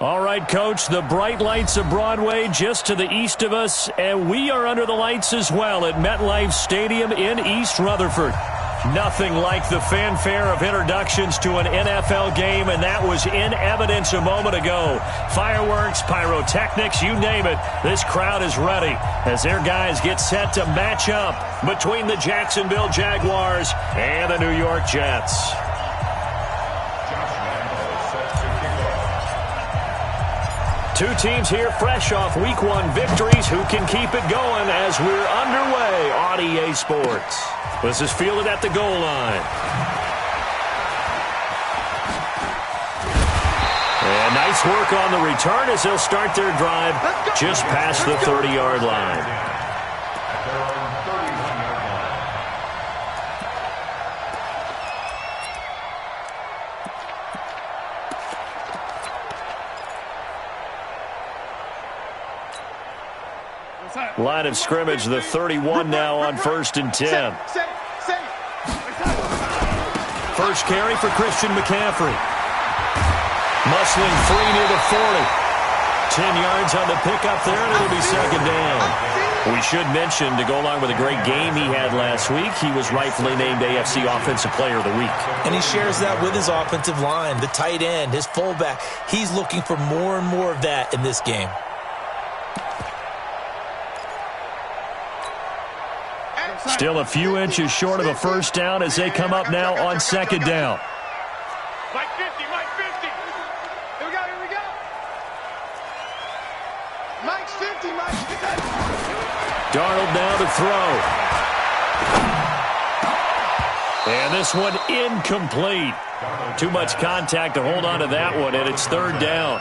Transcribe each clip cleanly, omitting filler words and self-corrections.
All right, Coach, the bright lights of Broadway just to the east of us, and we are under the lights as well at MetLife Stadium in East Rutherford. Nothing like the fanfare of introductions to an NFL game, and that was in evidence a moment ago. Fireworks, pyrotechnics, you name it. This crowd is ready as their guys get set to match up between the Jacksonville Jaguars and the New York Jets. Two teams here fresh off Week 1 victories. Who can keep it going as we're underway on EA Sports? This is fielded at the goal line. And nice work on the return as they'll start their drive just past the 30-yard line. Line of scrimmage, the 31 now on 1st and 10. First carry for Christian McCaffrey. Muscling free near the 40. 10 yards on the pickup there, and it'll be second down. We should mention, to go along with a great game he had last week, he was rightfully named AFC Offensive Player of the Week. And he shares that with his offensive line, the tight end, his fullback. He's looking for more and more of that in this game. Still a few inches short of a first down as they come up now on second down. Mike 50, Mike 50. Here we go, here we go. Mike's 50, Mike's 50. Darnold now to throw. And this one incomplete. Too much contact to hold on to that one, and it's third down.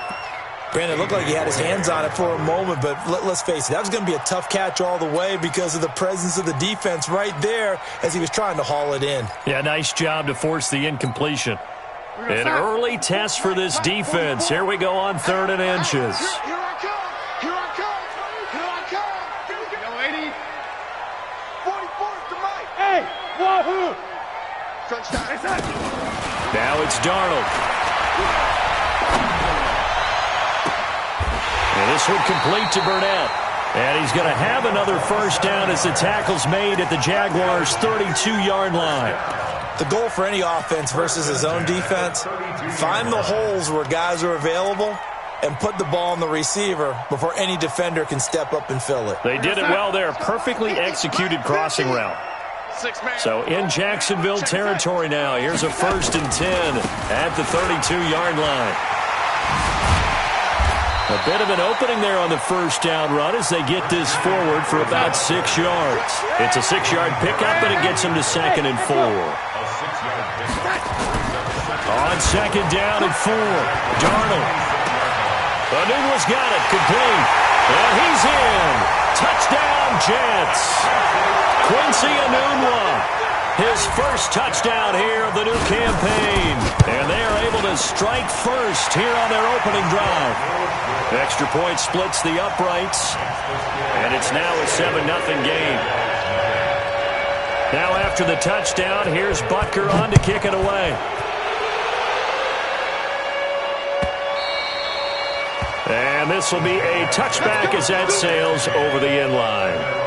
Brandon, it looked like he had his hands on it for a moment, but let's face it, that was going to be a tough catch all the way because of the presence of the defense right there as he was trying to haul it in. Yeah, nice job to force the incompletion. An early test for this defense. Here we go on 3rd and inches. Here I come. Here I come. Here I come. Yo, 80. 44 to Mike. Hey, wahoo. Touchdown. Now it's Darnold. And this one complete to Burnett. And he's going to have another first down as the tackle's made at the Jaguars' 32-yard line. The goal for any offense versus his own defense, find the holes where guys are available and put the ball on the receiver before any defender can step up and fill it. They did it well there. Perfectly executed crossing route. So in Jacksonville territory now. Here's a 1st and 10 at the 32-yard line. A bit of an opening there on the first down run as they get this forward for about 6 yards. It's a 6-yard pickup, and it gets them to 2nd and 4. On 2nd down and 4, Darnold. Anunwa's got it, complete. And he's in. Touchdown, Jets. Quincy Enunwa. His first touchdown here of the new campaign. And they are able to strike first here on their opening drive. Extra point splits the uprights. And it's now a 7-0 game. Now after the touchdown, here's Butker on to kick it away. And this will be a touchback as that sails over the end line.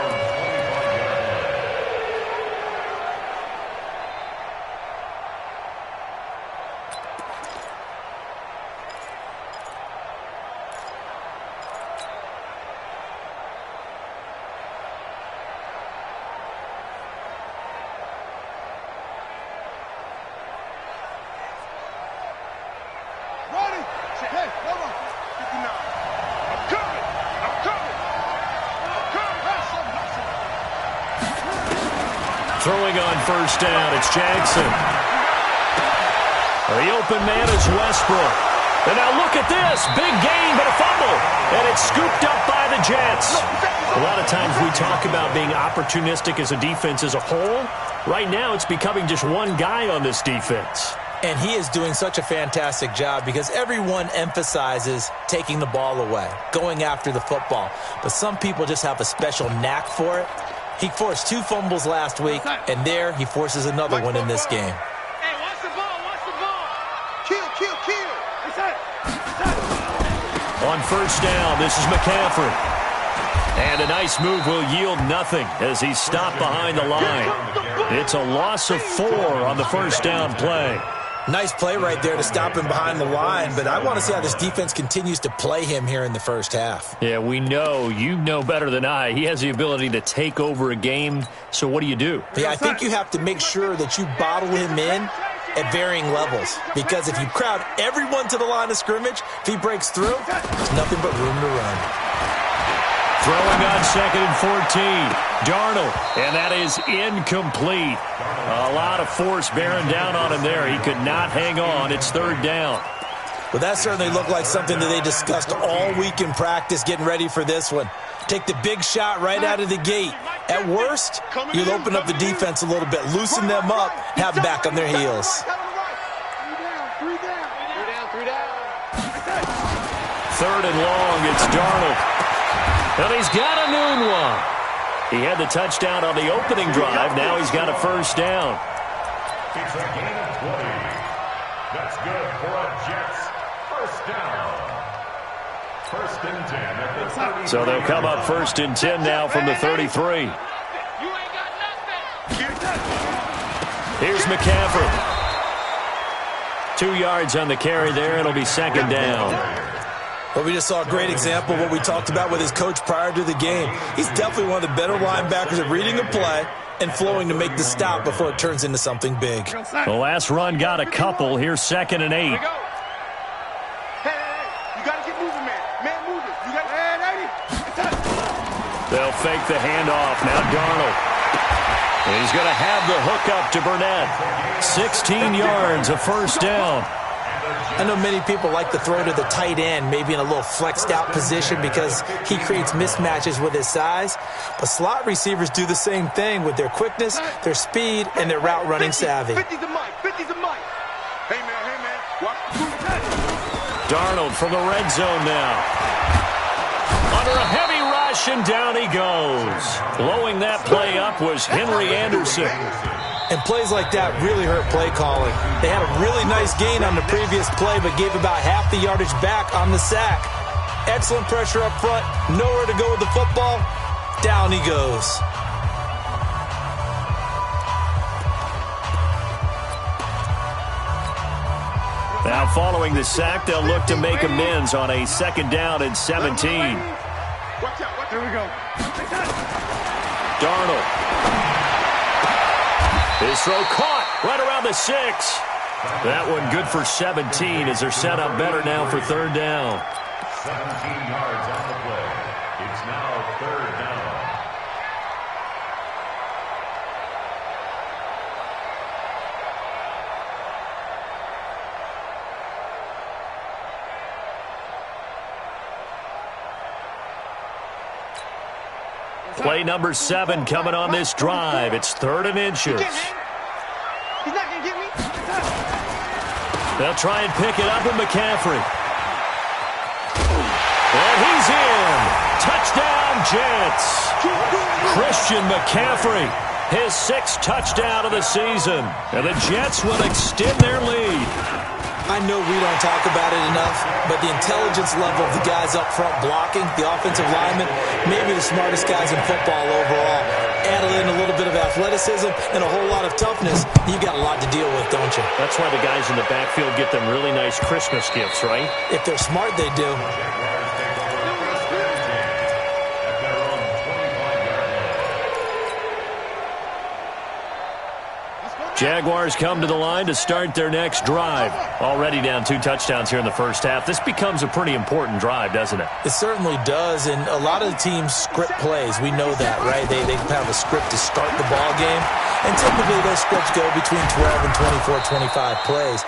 Throwing on first down, it's Jackson. The open man is Westbrook. And now look at this. Big gain, but a fumble. And it's scooped up by the Jets. A lot of times we talk about being opportunistic as a defense as a whole. Right now it's becoming just one guy on this defense. And he is doing such a fantastic job because everyone emphasizes taking the ball away, going after the football. But some people just have a special knack for it. He forced 2 fumbles last week, and there he forces another one in this game. Hey, watch the ball, watch the ball. Kill, kill, kill. On first down, this is McCaffrey. And a nice move will yield nothing as he's stopped behind the line. It's a loss of 4 on the first down play. Nice play right there to stop him behind the line, but I want to see how this defense continues to play him here in the first half. Yeah, we know. You know better than I. He has the ability to take over a game, so what do you do? Yeah, I think you have to make sure that you bottle him in at varying levels, because if you crowd everyone to the line of scrimmage, if he breaks through, there's nothing but room to run. Throwing on 2nd and 14. Darnold, and that is incomplete. A lot of force bearing down on him there. He could not hang on. It's 3rd down. Well, that certainly looked like something that they discussed all week in practice, getting ready for this one. Take the big shot right out of the gate. At worst, you'll open up the defense a little bit, loosen them up, have them back on their heels. 3rd and long, it's Darnold. And he's got a noon one. He had the touchdown on the opening drive. Now he's got a first down. It's a gain of 20. That's good for a Jets first down. 1st and 10 at the 33. So they'll come up 1st and 10 now from the 33. Here's McCaffrey. 2 yards on the carry there. It'll be 2nd down. Well, we just saw a great example of what we talked about with his coach prior to the game. He's definitely one of the better linebackers at reading a play and flowing to make the stop before it turns into something big. The last run got a couple. Here's 2nd and 8. Hey, you got to get moving, man. Man, move it. You got to... They'll fake the handoff. Now Darnold. And he's going to have the hook up to Burnett. 16 yards, a first down. I know many people like to throw to the tight end, maybe in a little flexed out position because he creates mismatches with his size. But slot receivers do the same thing with their quickness, their speed, and their route running savvy. 50's a mic. 50's a mic. Hey, man. Watch. Darnold from the red zone now. Under a heavy rush, and down he goes. Blowing that play up was Henry Anderson. And plays like that really hurt play calling. They had a really nice gain on the previous play, but gave about half the yardage back on the sack. Excellent pressure up front, nowhere to go with the football. Down he goes. Now following the sack, they'll look to make amends on a 2nd down and 17. Watch out. There we go. Darnold. His throw caught right around the 6. That one good for 17 as they're set up better now for 3rd down. 17 yards on the play. It's now 3rd down. Play number 7 coming on this drive. It's 3rd and inches. He's not going to get me. They'll try and pick it up with McCaffrey. And he's in. Touchdown, Jets. Christian McCaffrey, his 6th touchdown of the season. And the Jets will extend their lead. I know we don't talk about it enough, but the intelligence level of the guys up front blocking, the offensive linemen, maybe the smartest guys in football overall. Add in a little bit of athleticism and a whole lot of toughness, you've got a lot to deal with, don't you? That's why the guys in the backfield get them really nice Christmas gifts, right? If they're smart, they do. Jaguars come to the line to start their next drive. Already down 2 touchdowns here in the first half. This becomes a pretty important drive, doesn't it? It certainly does, and a lot of the teams script plays. We know that, right? They have a script to start the ball game, and typically those scripts go between 12 and 24, 25 plays.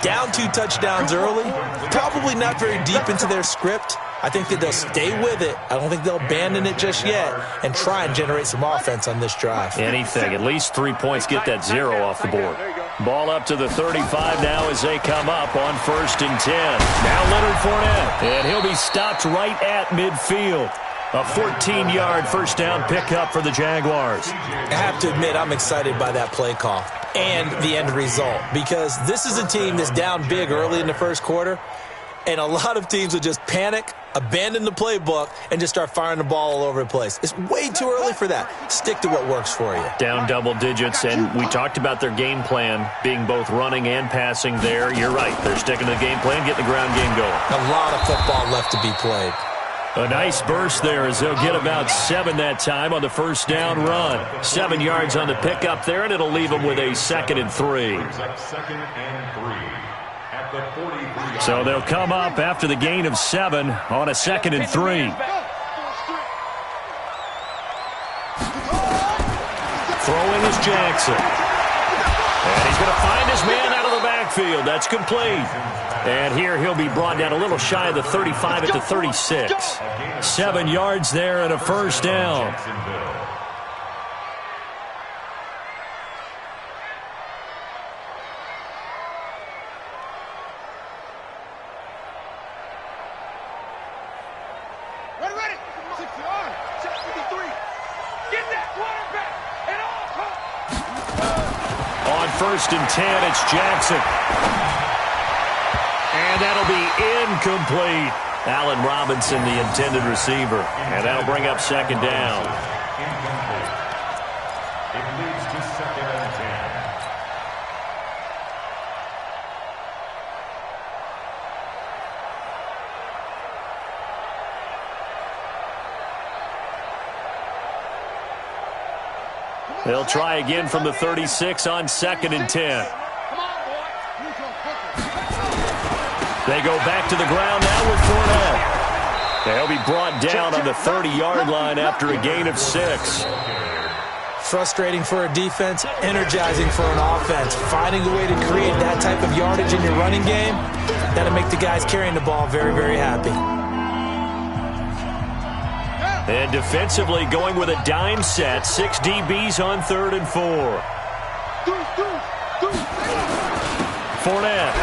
Down 2 touchdowns early, probably not very deep into their script. I think that they'll stay with it. I don't think they'll abandon it just yet and try and generate some offense on this drive. Anything. At least 3 points. Get that 0 off the board. Ball up to the 35 now as they come up on 1st and 10. Now Leonard Fournette, and he'll be stopped right at midfield. A 14-yard first down pickup for the Jaguars. I have to admit, I'm excited by that play call and the end result, because this is a team that's down big early in the first quarter, And a lot of teams will just panic, abandon the playbook, and just start firing the ball all over the place. It's way too early for that. Stick to what works for you. Down double digits, and we talked about their game plan being both running and passing there. You're right. They're sticking to the game plan, getting the ground game going. A lot of football left to be played. A nice burst there as they'll get about 7 that time on the first down run. 7 yards on the pickup there, and it'll leave them with a 2nd and 3. So they'll come up after the gain of 7 on a 2nd and 3. Throwing is Jackson. And he's going to find his man out of the backfield. That's complete. And here he'll be brought down a little shy of the 35 at the 36. 7 yards there and a first down. Ready. 60-yard. 53. Get that quarterback. And all. On 1st and 10, it's Jackson. And that'll be incomplete. Allen Robinson, the intended receiver. And that'll bring up 2nd down. It leads to 2nd and 10. They'll try again from the 36 on 2nd and 10. They go back to the ground now with Fournette. They'll be brought down on the 30-yard line after a gain of 6. Frustrating for a defense, energizing for an offense. Finding a way to create that type of yardage in your running game, that'll make the guys carrying the ball very, very happy. And defensively going with a dime set. 6 DBs on 3rd and 4. Fournette.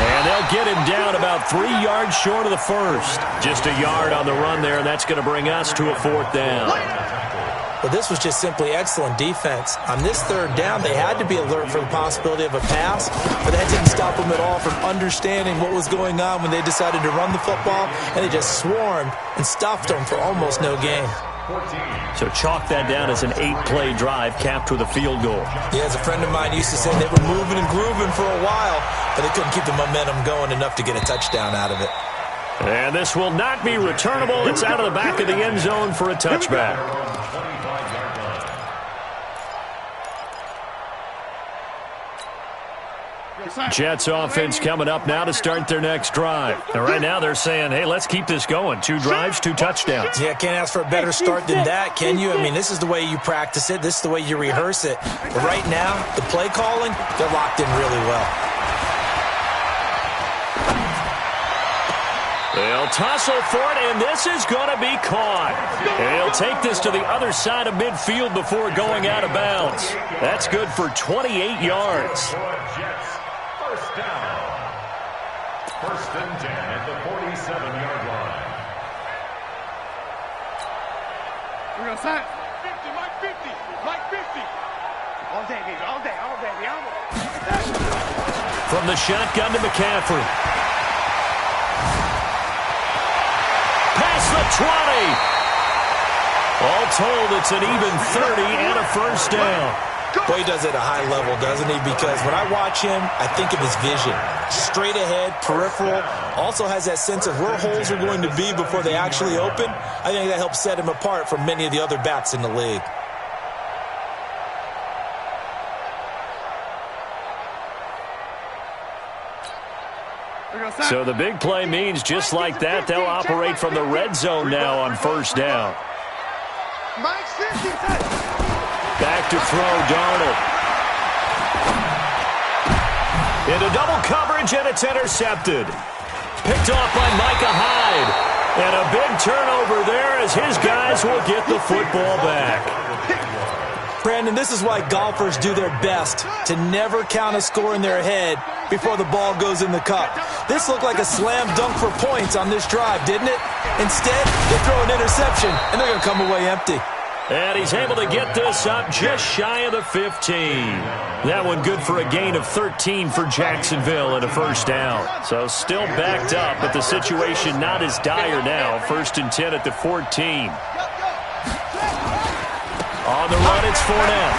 And they'll get him down about 3 yards short of the first. Just a yard on the run there, and that's going to bring us to a 4th down. Well, this was just simply excellent defense. On this 3rd down, they had to be alert for the possibility of a pass, but that didn't stop them at all from understanding what was going on when they decided to run the football, and they just swarmed and stuffed them for almost no gain. So chalk that down as an 8-play drive capped with a field goal. Yeah, as a friend of mine used to say, they were moving and grooving for a while, but they couldn't keep the momentum going enough to get a touchdown out of it. And this will not be returnable. It's out of the back of the end zone for a touchback. Jets offense coming up now to start their next drive. And right now they're saying, hey, let's keep this going. 2 drives, 2 touchdowns. Yeah, can't ask for a better start than that, can you? I mean, this is the way you practice it. This is the way you rehearse it. But right now, the play calling, they're locked in really well. They'll tussle for it, and this is going to be caught. And he'll take this to the other side of midfield before going out of bounds. That's good for 28 yards. First down. 1st and 10 at the 47-yard line. We're going to sign. 50, Mike 50. Mike 50. All day, baby. All day, all day. All day. From the shotgun to McCaffrey. Past the 20. All told, it's an even 30 and a first down. Boy, he does it at a high level, doesn't he? Because when I watch him, I think of his vision. Straight ahead, peripheral. Also has that sense of where holes are going to be before they actually open. I think that helps set him apart from many of the other backs in the league. So the big play means just like that, they'll operate from the red zone now on first down. Back to throw, Darnold. Into double coverage, and it's intercepted. Picked off by Micah Hyde. And a big turnover there as his guys will get the football back. Brandon, this is why golfers do their best to never count a score in their head before the ball goes in the cup. This looked like a slam dunk for points on this drive, didn't it? Instead, they throw an interception, and they're going to come away empty. And he's able to get this up just shy of the 15. That one good for a gain of 13 for Jacksonville and a first down. So still backed up, but the situation not as dire now. 1st and 10 at the 14. On the run, it's Fournette.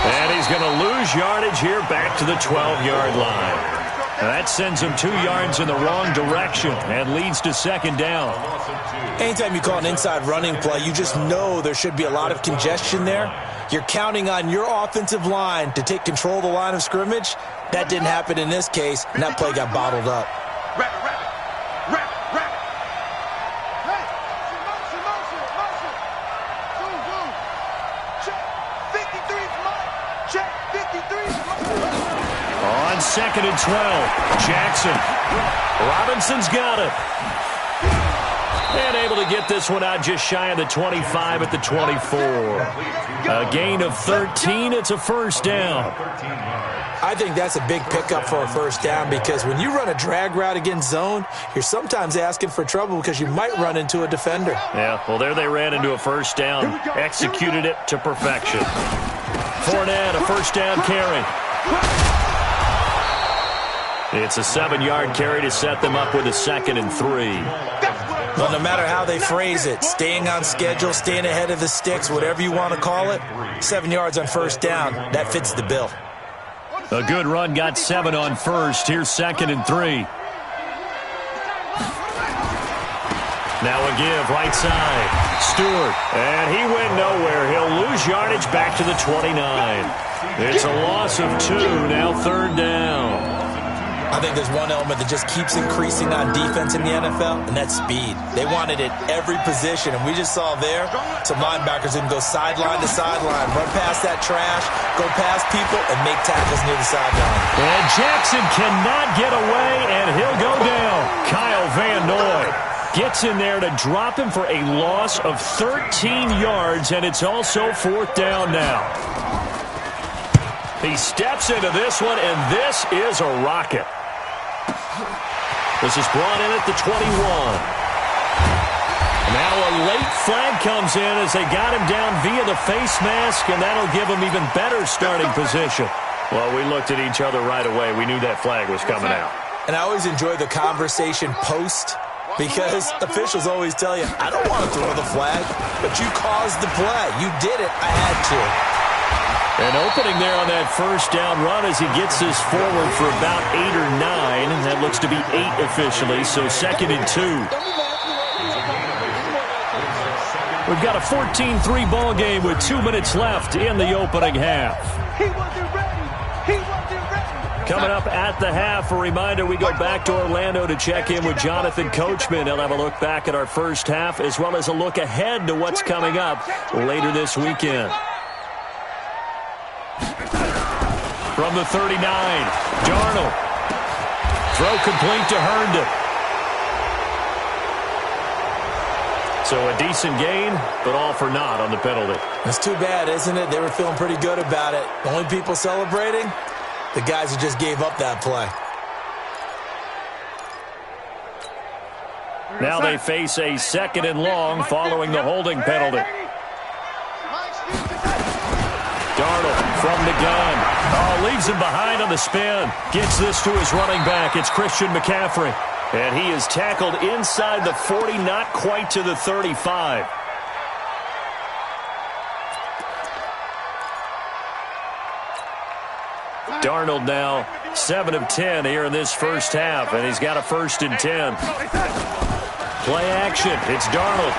And he's going to lose yardage here back to the 12-yard line. Now that sends him 2 yards in the wrong direction and leads to 2nd down. Anytime you call an inside running play, you just know there should be a lot of congestion there. You're counting on your offensive line to take control of the line of scrimmage. That didn't happen in this case, and that play got bottled up. On 2nd and 12, Jackson. Robinson's got it. And able to get this one out just shy of the 25 at the 24. A gain of 13. It's a first down. I think that's a big pickup for a first down because when you run a drag route against zone, you're sometimes asking for trouble because you might run into a defender. Yeah, well, there they ran into a first down. Executed it to perfection. Fournette, a first down carry. It's a 7-yard carry to set them up with a 2nd and 3. Well, no matter how they phrase it, staying on schedule, staying ahead of the sticks, whatever you want to call it, 7 yards on first down, that fits the bill. A good run got 7 on first. Here's 2nd and 3. Now a give, right side. Stewart, and he went nowhere. He'll lose yardage back to the 29. It's a loss of 2, now 3rd down. I think there's one element that just keeps increasing on defense in the NFL, and that's speed. They want it at every position, and we just saw there some linebackers who can go sideline to sideline, run past that trash, go past people, and make tackles near the sideline. And Jackson cannot get away, and he'll go down. Kyle Van Noy gets in there to drop him for a loss of 13 yards, and it's also 4th down now. He steps into this one, and this is a rocket. This is brought in at the 21. Now a late flag comes in as they got him down via the face mask, and that'll give him even better starting position. Well, we looked at each other right away. We knew that flag was coming out. And I always enjoy the conversation post because officials always tell you, I don't want to throw the flag, but you caused the play. You did it. I had to. An opening there on that first down run as he gets this forward for about 8 or 9. That looks to be 8 officially, so 2nd and 2. We've got a 14-3 ball game with 2 minutes left in the opening half. Coming up at the half, a reminder, we go back to Orlando to check in with Jonathan Coachman. He'll have a look back at our first half as well as a look ahead to what's coming up later this weekend. From the 39, Darnold. Throw complete to Herndon. So a decent gain, but all for naught on the penalty. It's too bad, isn't it? They were feeling pretty good about it. The only people celebrating, the guys who just gave up that play. Now they face a 2nd and long following the holding penalty. Darnold from the gun. Oh, leaves him behind on the spin. Gets this to his running back. It's Christian McCaffrey. And he is tackled inside the 40, not quite to the 35. Darnold now 7 of 10 here in this first half, and he's got a 1st and 10. Play action. It's Darnold.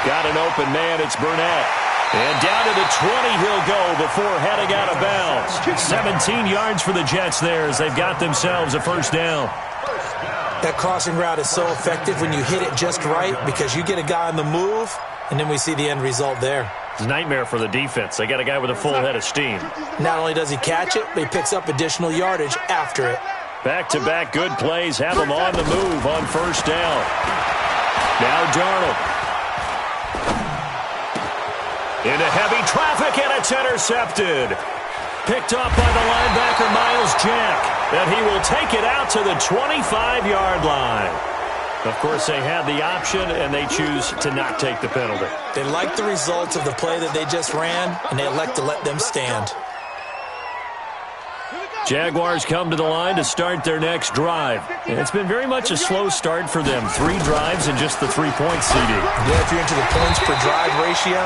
Got an open man. It's Burnett. And down to the 20 he'll go before heading out of bounds. 17 yards for the Jets there as they've got themselves a first down. That crossing route is so effective when you hit it just right because you get a guy on the move, and then we see the end result there. It's a nightmare for the defense. They got a guy with a full head of steam. Not only does he catch it, but he picks up additional yardage after it. Back-to-back good plays have him on the move on first down. Now Darnold. Into heavy traffic, and it's intercepted. Picked up by the linebacker, Miles Jack. And he will take it out to the 25-yard line. Of course, they had the option, and they choose to not take the penalty. They like the results of the play that they just ran, and they elect to let them stand. Jaguars come to the line to start their next drive. And it's been very much a slow start for them. 3 drives and just the 3-point CD. Yeah, if you're into the points per drive ratio,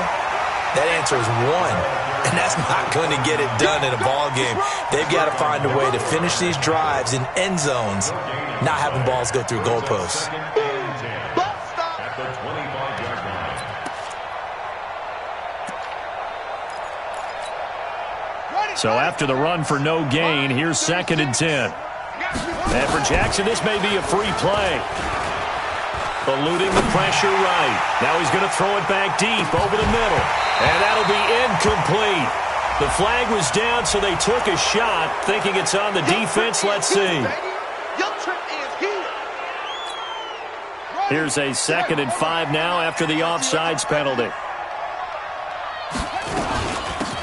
that answer is 1. And that's not going to get it done in a ball game. They've got to find a way to finish these drives in end zones, not having balls go through goalposts. So after the run for no gain, here's 2nd and 10. And for Jackson, this may be a free play. Eluding the pressure right. Now he's going to throw it back deep over the middle. And that'll be incomplete. The flag was down, so they took a shot, thinking it's on the defense. Let's see. Here's a 2nd and 5 now after the offsides penalty.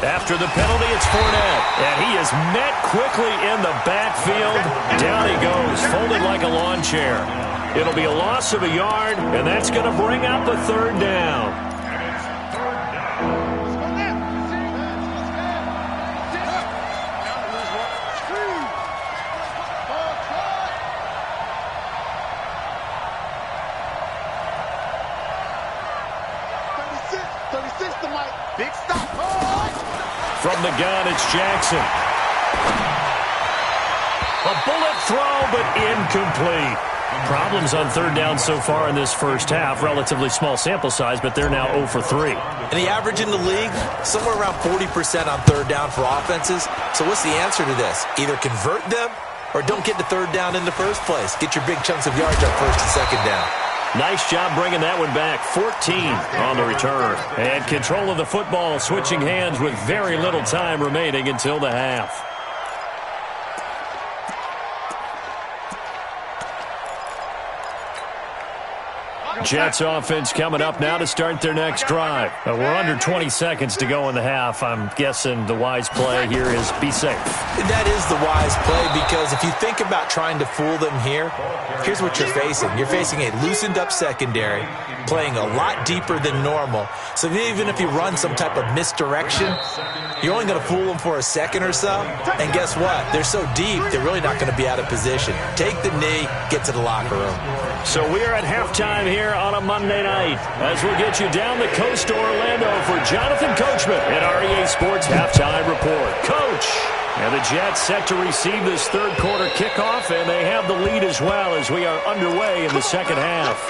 After the penalty, it's Fournette. And he is met quickly in the backfield. Down he goes, folded like a lawn chair. It'll be a loss of a yard, and that's going to bring up a 3rd down. Big stop. From the gun, it's Jackson. A bullet throw, but incomplete. Problems on 3rd down so far in this first half. Relatively small sample size, but they're now 0 for 3. And the average in the league, somewhere around 40% on 3rd down for offenses. So what's the answer to this? Either convert them or don't get the 3rd down in the first place. Get your big chunks of yards on 1st and 2nd down. Nice job bringing that one back. 14 on the return. And control of the football, switching hands with very little time remaining until the half. Jets offense coming up now to start their next drive. We're under 20 seconds to go in the half. I'm guessing the wise play here is be safe. That is the wise play, because if you think about trying to fool them here, here's what you're facing. You're facing a loosened up secondary, playing a lot deeper than normal. So even if you run some type of misdirection, you're only going to fool them for a second or so. And guess what? They're so deep, they're really not going to be out of position. Take the knee, get to the locker room. So we are at halftime here on a Monday night as we'll get you down the coast to Orlando for Jonathan Coachman at our EA Sports Halftime Report. Coach! And the Jets set to receive this 3rd quarter kickoff, and they have the lead as well as we are underway in the 2nd half.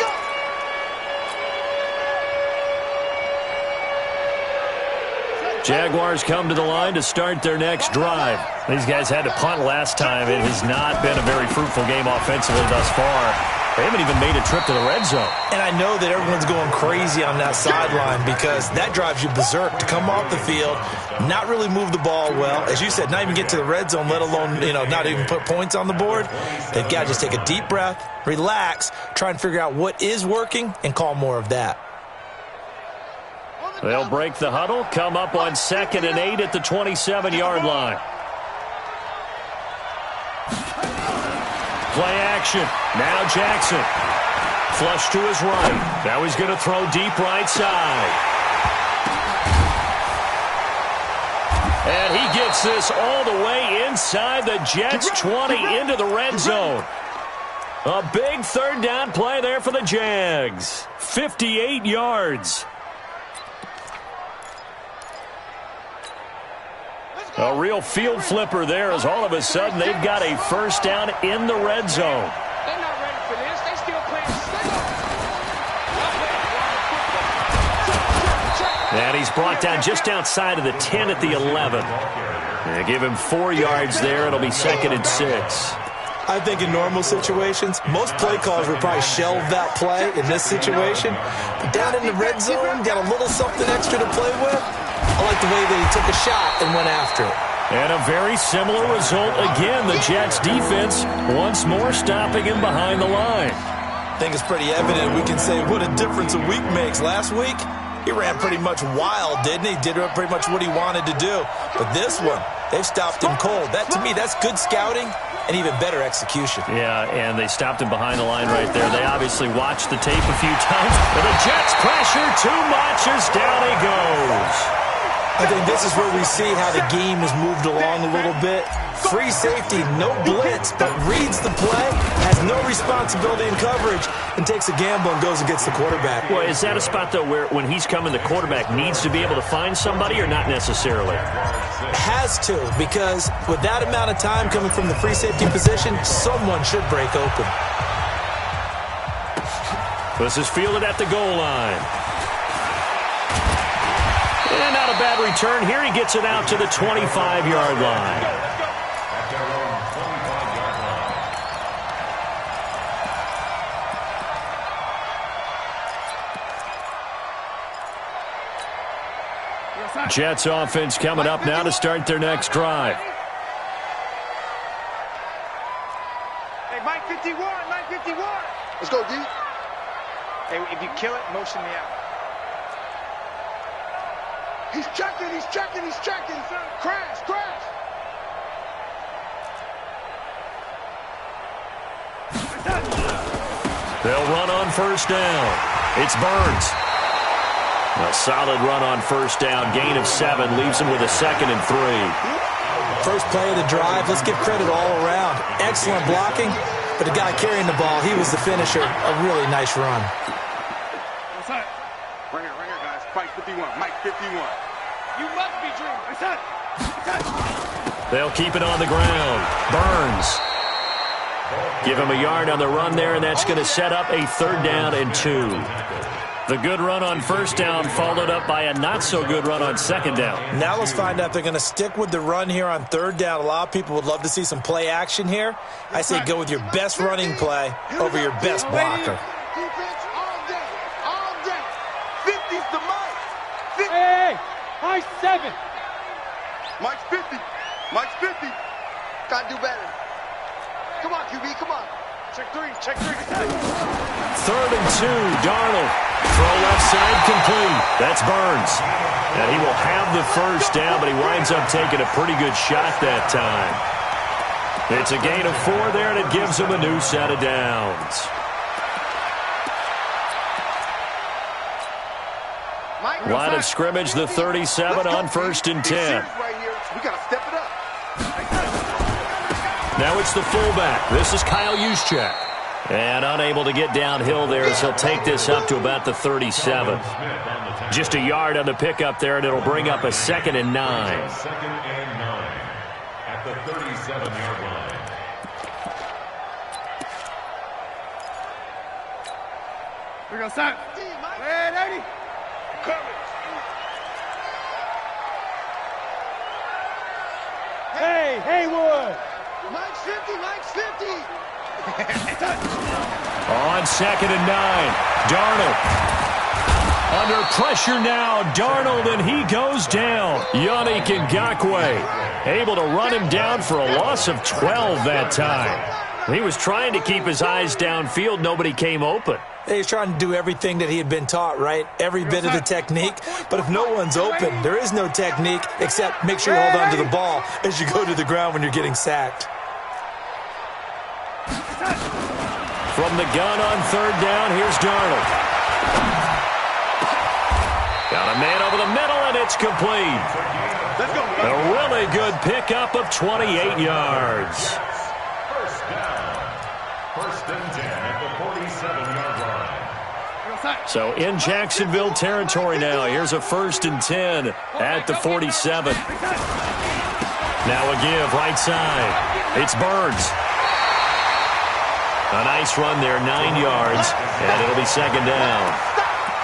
Jaguars come to the line to start their next drive. These guys had to punt last time. It has not been a very fruitful game offensively thus far. They haven't even made a trip to the red zone. And I know that everyone's going crazy on that sideline because that drives you berserk to come off the field, not really move the ball well. As you said, not even get to the red zone, let alone, not even put points on the board. They've got to just take a deep breath, relax, try and figure out what is working, and call more of that. They'll break the huddle, come up on 2nd and 8 at the 27-yard line. Play action. Now Jackson. Flush to his right. Now he's going to throw deep right side. And he gets this all the way inside the Jets' 20 into the red zone. A big 3rd down play there for the Jags. 58 yards. A real field flipper there as all of a sudden they've got a 1st down in the red zone. They're not ready for this. They still playing And he's brought down just outside of the 10 at the 11. They give him 4 yards there. It'll be 2nd and 6. I think in normal situations, most play calls would probably shelve that play in this situation. But down in the red zone, got a little something extra to play with. I like the way that he took a shot and went after it. And a very similar result again. The Jets defense once more stopping him behind the line. I think it's pretty evident we can say what a difference a week makes. Last week, he ran pretty much wild, didn't he? Did pretty much what he wanted to do. But this one, They've stopped him cold. That, to me, that's good scouting and even better execution. Yeah, and they stopped him behind the line right there. They obviously watched the tape a few times. But the Jets pressure too much as down he goes. I think this is where we see how the game has moved along a little bit. Free safety, no blitz, but reads the play, has no responsibility in coverage, and takes a gamble and goes and gets the quarterback. Well, is that a spot, though, where when he's coming, the quarterback needs to be able to find somebody or not necessarily? Has to, because with that amount of time coming from the free safety position, someone should break open. This is fielded at the goal line. And not a bad return here. He gets it out to the 25-yard line. Jets offense coming up now to start their next drive. Hey, Mike 51, Mike 51. Let's go, D. Hey, if you kill it, motion me out. He's checking, he's checking, he's checking. Crash, crash. They'll run on first down. It's Burns. A solid run on first down. Gain of 7 leaves him with a 2nd and 3. First play of the drive. Let's give credit all around. Excellent blocking, but the guy carrying the ball, he was the finisher. A really nice run. What's that? Right here, guys. Mike 51, Mike 51. You must be dreaming. What's that? They'll keep it on the ground. Burns. Give him a yard on the run there, and that's going to set up a 3rd down and 2. The good run on first down followed up by a not-so-good run on 2nd down. Now let's find out if they're going to stick with the run here on 3rd down. A lot of people would love to see some play action here. I say go with your best running play over your best blocker. Defense all day, all day. 50's the Mike. 50. Hey, Mike's 7. Mike's 50. Mike's 50. Gotta do better. Come on, QB, come on. Check 3, check 3. 3rd and 2, Darnold. Throw left side complete. That's Burns. And he will have the first down, but he winds up taking a pretty good shot that time. It's a gain of 4 there, and it gives him a new set of downs. Line of scrimmage, the 37 on 1st and 10. We gotta step it up. Now it's the fullback. This is Kyle Juszczyk. And unable to get downhill there as he'll take this up to about the 37. Just a yard on the pickup there, and it'll bring up a 2nd and 9. 2nd and 9 at the 37-yard line. We go, son. Hey, 80. Coming. Hey, Haywood. Mike's 50, Mike's 50. On 2nd and 9, Darnold. Under pressure now, Darnold, and he goes down. Yannick Ngakoue able to run him down for a loss of 12 that time. He was trying to keep his eyes downfield. Nobody came open. He's trying to do everything that he had been taught, right? Every bit of the technique. But if no one's open, there is no technique except make sure you hold on to the ball as you go to the ground when you're getting sacked. From the gun on 3rd down, here's Darnold. Got a man over the middle, and it's complete. Let's go. A really good pickup of 28 yards. First down. 1st and 10 at the 47-yard line. So in Jacksonville territory now. Here's a 1st and 10 at the 47. Now a give right side. It's Burns. A nice run there, 9 yards, and it'll be 2nd down.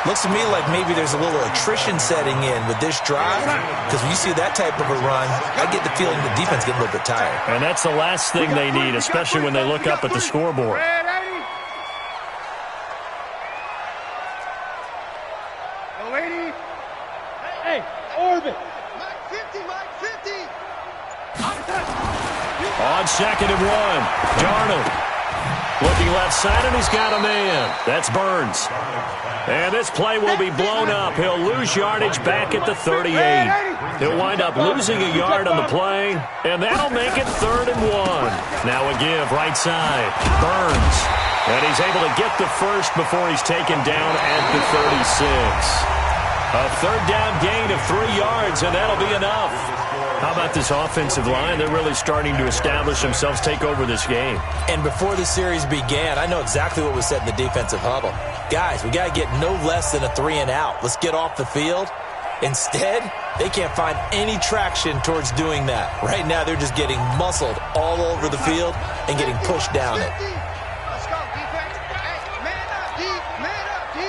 Looks to me like maybe there's a little attrition setting in with this drive, because when you see that type of a run, I get the feeling the defense getting a little bit tired. And that's the last thing they need, especially when they look up at the scoreboard. Hey, Orbit. Mike 50, Mike 50. On 2nd and 1, Darnold. Looking left side, and he's got a man. That's Burns. And this play will be blown up. He'll lose yardage back at the 38. He'll wind up losing a yard on the play, and that'll make it 3rd and 1. Now a give right side. Burns. And he's able to get the first before he's taken down at the 36. A 3rd down gain of 3 yards, and that'll be enough. How about this offensive line? They're really starting to establish themselves, take over this game. And before the series began, I know exactly what was said in the defensive huddle. Guys, we got to get no less than a 3 and out. Let's get off the field. Instead, they can't find any traction towards doing that. Right now, they're just getting muscled all over the field and getting pushed down it. Let's go, defense. Hey, man up, D. Man up, D.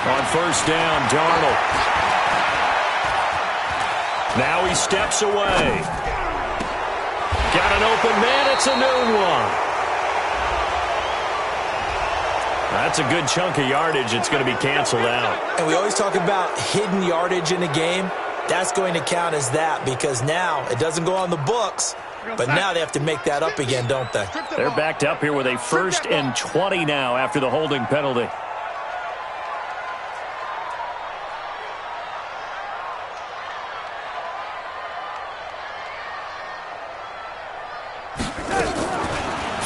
On 1st down, Darnold. Now he steps away. Got an open man. It's a noon one. That's a good chunk of yardage. It's going to be canceled out. And we always talk about hidden yardage in a game. That's going to count as that because now it doesn't go on the books, but now they have to make that up again, don't they? They're backed up here with a 1st and 20 now after the holding penalty.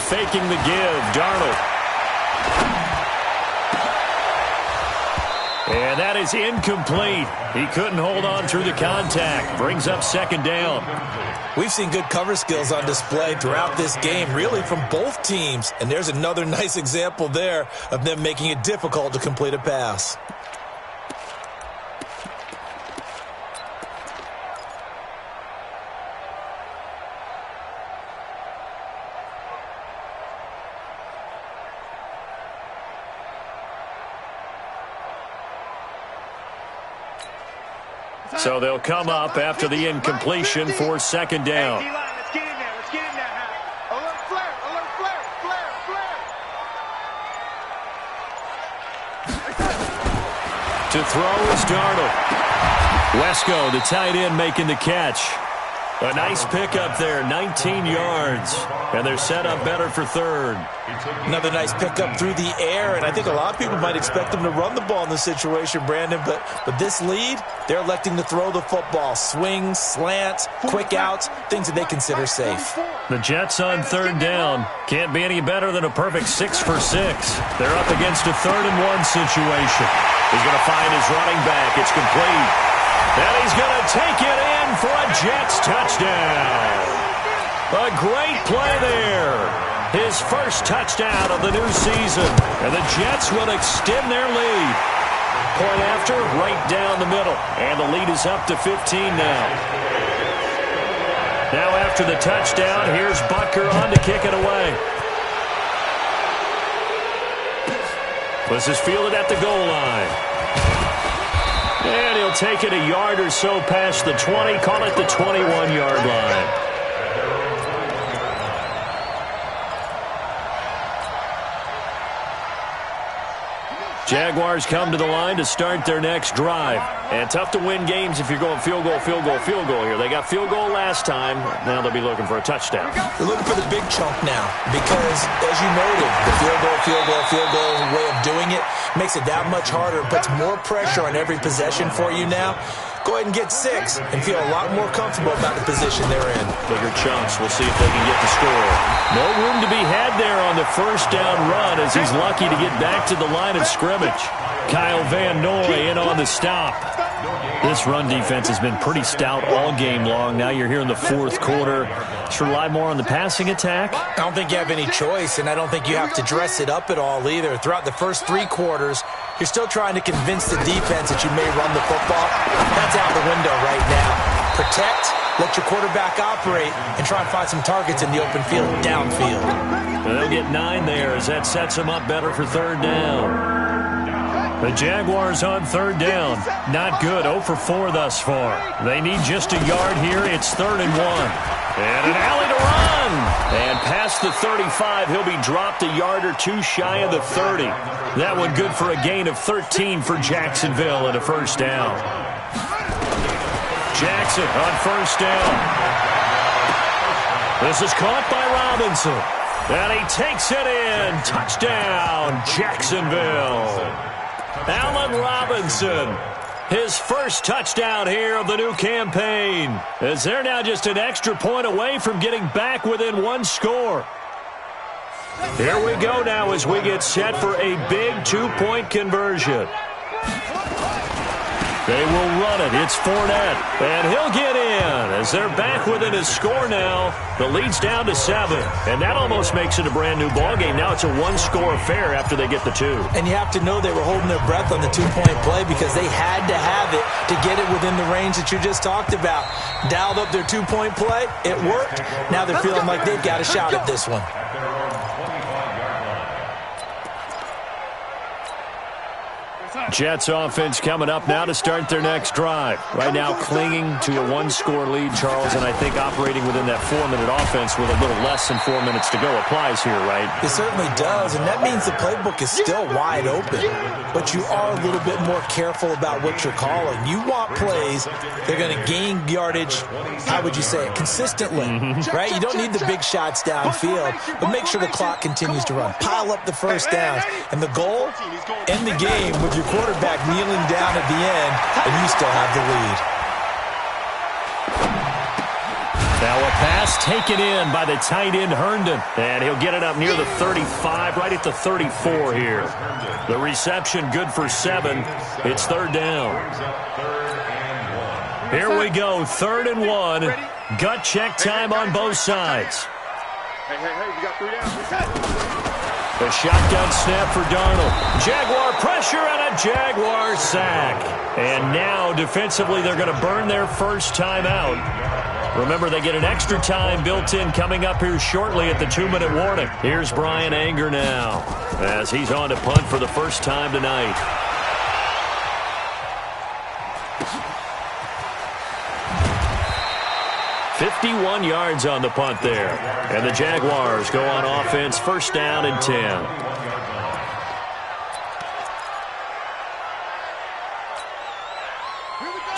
Faking the give, Darnold. And that is incomplete. He couldn't hold on through the contact. Brings up 2nd down. We've seen good cover skills on display throughout this game, really from both teams. And there's another nice example there of them making it difficult to complete a pass. So they'll come up after the incompletion for 2nd down. Hey, D-line, let's get in there. Let's get in there now. Alert flare, alert flare, flare, flare. To throw is Darnold. Wesco, the tight end, making the catch. A nice pickup there, 19 yards. And they're set up better for 3rd. Another nice pickup through the air, and I think a lot of people might expect them to run the ball in this situation, Brandon, but this lead, they're electing to throw the football. Swings, slants, quick outs, things that they consider safe. The Jets on 3rd down. Can't be any better than a perfect 6 for 6. They're up against a 3rd and 1 situation. He's going to find his running back. It's complete. And he's going to take it in for a Jets touchdown. A great play there. His first touchdown of the new season. And the Jets will extend their lead. Point after, right down the middle. And the lead is up to 15 now. Now after the touchdown, here's Butker on to kick it away. This is fielded at the goal line. And he'll take it a yard or so past the 20, call it the 21-yard line. Jaguars come to the line to start their next drive. And tough to win games if you're going field goal, field goal, field goal here. They got field goal last time. Now they'll be looking for a touchdown. They're looking for the big chunk now because, as you noted, the field goal way of doing it makes it that much harder, puts more pressure on every possession for you now. Go ahead and get 6 and feel a lot more comfortable about the position they're in. Bigger chunks. We'll see if they can get the score. No room to be had there on the 1st down run as he's lucky to get back to the line of scrimmage. Kyle Van Noy in on the stop. This run defense has been pretty stout all game long. Now you're here in the 4th quarter. Should rely more on the passing attack? I don't think you have any choice, and I don't think you have to dress it up at all either. Throughout the first 3 quarters, you're still trying to convince the defense that you may run the football. That's out the window right now. Protect, let your quarterback operate, and try and find some targets in the open field, downfield. And they'll get 9 there as that sets them up better for 3rd down. The Jaguars on 3rd down. Not good, 0 for 4 thus far. They need just a yard here. It's 3rd and 1. And an alley to run. And past the 35, he'll be dropped a yard or 2 shy of the 30. That one good for a gain of 13 for Jacksonville and a 1st down. Jackson on 1st down. This is caught by Robinson. And he takes it in. Touchdown, Jacksonville. Allen Robinson. His first touchdown here of the new campaign, as they're now just an extra point away from getting back within one score. Here we go now as we get set for a big 2-point conversion. They will run it. It's Fournette, and he'll get in as they're back within his score now. The lead's down to 7, and that almost makes it a brand-new ballgame. Now it's a one-score affair after they get the 2. And you have to know they were holding their breath on the 2-point play because they had to have it to get it within the range that you just talked about. Dialed up their 2-point play. It worked. Now they're feeling like they've got a shot at this one. Jets offense coming up now to start their next drive. Right now clinging to a one-score lead, Charles, and I think operating within that 4-minute offense with a little less than 4 minutes to go applies here, right? It certainly does, and that means the playbook is still wide open. But you are a little bit more careful about what you're calling. You want plays, they're going to gain yardage, how would you say it, consistently, right? You don't need the big shots downfield, but make sure the clock continues to run. Pile up the first downs, and the goal, end the game with your quarterback kneeling down at the end, and you still have the lead. Now a pass taken in by the tight end Herndon, and he'll get it up near the 35, right at the 34 here. The reception good for 7. It's third down. Here we go, 3rd and 1. Gut check time on both sides. Hey, you got 3 downs. A shotgun snap for Darnold. Jaguar pressure and a Jaguar sack. And now defensively they're going to burn their first time out. Remember, they get an extra time built in coming up here shortly at the 2-minute warning. Here's Brian Anger now as he's on to punt for the first time tonight. "51 yards on the punt there. And the Jaguars go on offense, first down and 10.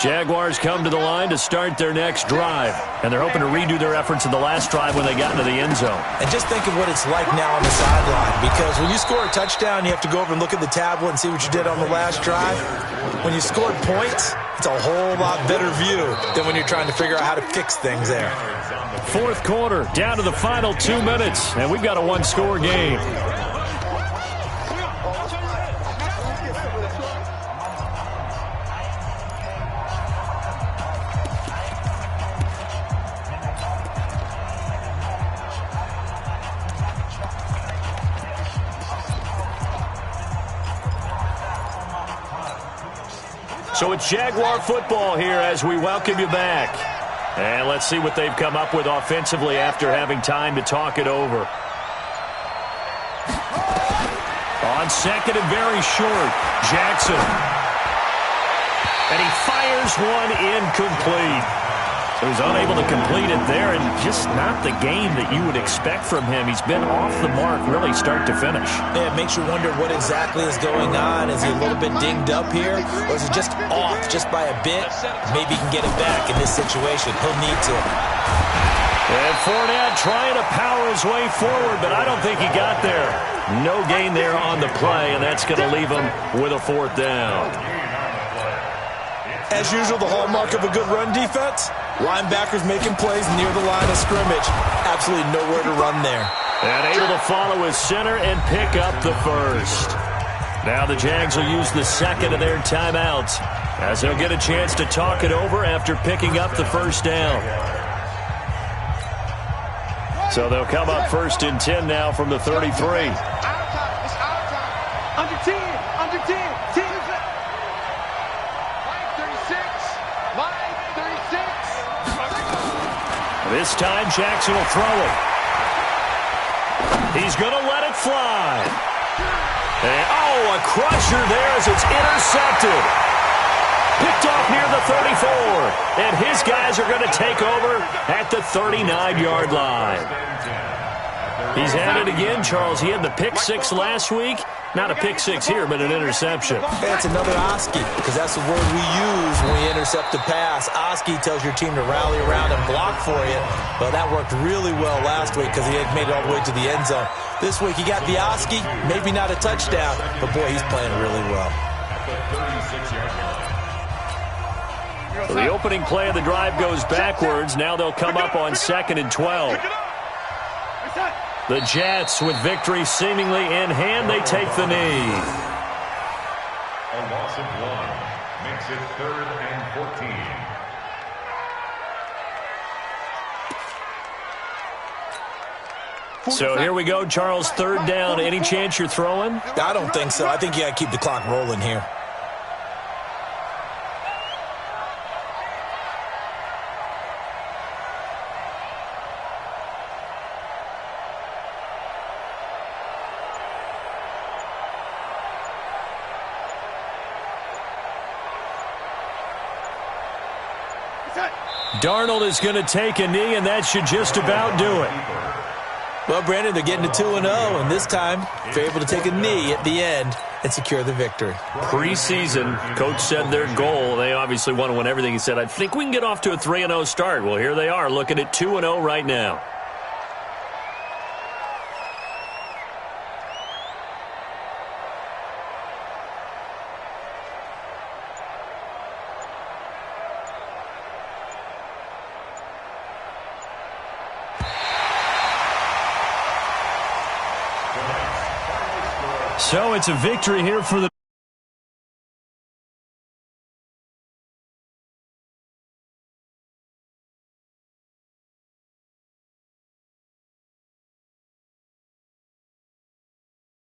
Jaguars come to the line to start their next drive. And they're hoping to redo their efforts in the last drive when they got into the end zone. And just think of what it's like now on the sideline. Because when you score a touchdown, you have to go over and look at the tablet and see what you did on the last drive. When you scored points, it's a whole lot better view than when you're trying to figure out how to fix things there. 4th quarter, down to the final 2 minutes, and we've got a one-score game. So it's Jaguar football here as we welcome you back. And let's see what they've come up with offensively after having time to talk it over. On second and very short, Jackson. And he fires one incomplete. So he's unable to complete it there, and just not the game that you would expect from him. He's been off the mark really start to finish. Yeah, it makes you wonder what exactly is going on. Is he a little bit dinged up here, or is he just off just by a bit? Maybe he can get it back in this situation. He'll need to. And Fournette trying to power his way forward, but I don't think he got there. No gain there on the play, and that's going to leave him with a 4th down. As usual, the hallmark of a good run defense, linebackers making plays near the line of scrimmage. Absolutely nowhere to run there. And able to follow his center and pick up the first. Now the Jags will use the second of their timeouts as they'll get a chance to talk it over after picking up the first down. So they'll come up 1st and 10 now from the 33. Under 10, under 10, 10. This time Jackson will throw it. He's going to let it fly. And, a crusher there as it's intercepted. Picked off near the 34. And his guys are going to take over at the 39-yard line. He's had it again, Charles. He had the pick 6 last week. Not a pick 6 here, but an interception. That's another Oski, because that's the word we use when we intercept the pass. Oski tells your team to rally around and block for you. Well, that worked really well last week because he had made it all the way to the end zone. This week he got the Oski, maybe not a touchdown, but boy, he's playing really well. So the opening play of the drive goes backwards. Now they'll come up on 2nd and 12. The Jets, with victory seemingly in hand, they take the knee. A loss of 1 makes it 3rd and 14. So here we go, Charles, 3rd down. Any chance you're throwing? I don't think so. I think you got to keep the clock rolling here. Darnold is going to take a knee, and that should just about do it. Well, Brandon, they're getting to 2-0, and this time they're able to take a knee at the end and secure the victory. Preseason, coach said their goal, they obviously want to win everything. He said, I think we can get off to a 3-0 start. Well, here they are, looking at 2-0 right now. So it's a victory here for the